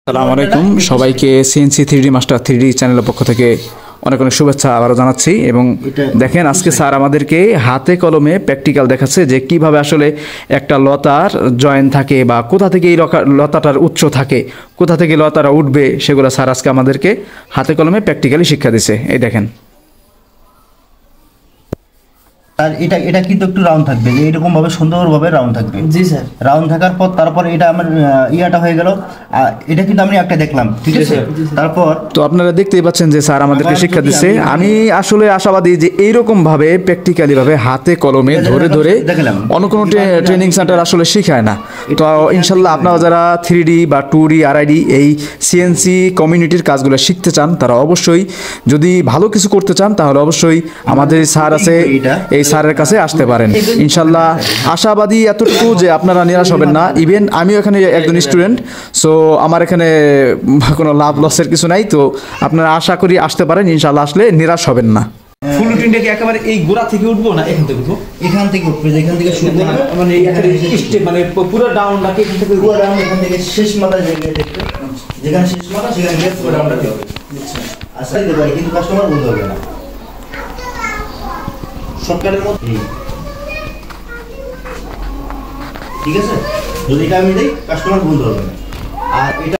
আসসালামু আলাইকুম সবাইকে সিএনসি 3D মাস্টার 3D চ্যানেলের পক্ষ থেকে অনেক অনেক শুভেচ্ছা আবারও জানাচ্ছি। এবং দেখেন আজকে স্যার আমাদেরকে হাতে কলমে প্র্যাকটিক্যাল দেখাচ্ছে যে কিভাবে আসলে একটা লতার জয়েন থাকে বা কোথা থেকে এই লতাটার উৎস থাকে, কোথা থেকে লতাটা উঠবে, সেগুলো স্যার আজকে আমাদেরকে হাতে কলমে প্র্যাকটিক্যালি শিক্ষা দিছে। এই দেখেন, আর এটা কিন্তু একটু রাউন্ড থাকবে, যে এরকম ভাবে সুন্দরভাবে রাউন্ড থাকবে। জি স্যার। রাউন্ড থাকার পর তারপর এটা আমার ইয়াটা হয়ে গেল। এটা কিন্তু আমি একটা দেখলাম, ঠিক আছে। তারপর তো আপনারা দেখতেই পাচ্ছেন যে স্যার আমাদেরকে শিক্ষা দিচ্ছে। আমি আসলে আশাবাদী যে এইরকম ভাবে প্র্যাকটিক্যালি ভাবে হাতে কলমে ধরে ধরে অন্য কোনো ট্রেনিং সেন্টার আসলে শেখায় না। তো ইনশাল্লাহ আপনারা যারা 3D বা 2D RID এই সিএনসি কমিউনিটির কাজগুলো শিখতে চান, তারা অবশ্যই যদি ভালো কিছু করতে চান তাহলে অবশ্যই আমাদের স্যার আছে, এই স্যারের কাছে আসতে পারেন। ইনশাল্লাহ আশাবাদী এতটুকু যে আপনারা নিরাশ হবেন না। ইভেন আমিও এখানে একজন স্টুডেন্ট, সো আমার এখানে কোনো লাভ লসের কিছু নাই। তো আপনারা আশা করি আসতে পারেন, ইনশাল্লাহ আসলে নিরাশ হবেন না। ফুল রুটিনটা কি একেবারে এই গোড়া থেকে উঠবো না এখান থেকে উঠবো? এখান থেকে উঠবে, যেখান থেকে শুরু করবে মানে স্টেপ মানে পুরো ডাউনটাকে এখান থেকে পুরো ডাউন, এখান থেকে শেষ মাথা যেখানে দেখবে, যেখানে শেষ মাথা সেখানে গিয়ে পুরো ডাউনটা দিতে হবে। আচ্ছা, দিতে পারি, কিন্তু কাস্টমার বুঝতে হবে না। শর্টকাটের মধ্যে ঠিক আছে, যদি এটা আমি দেই কাস্টমার বুঝতে হবে না। আর এটা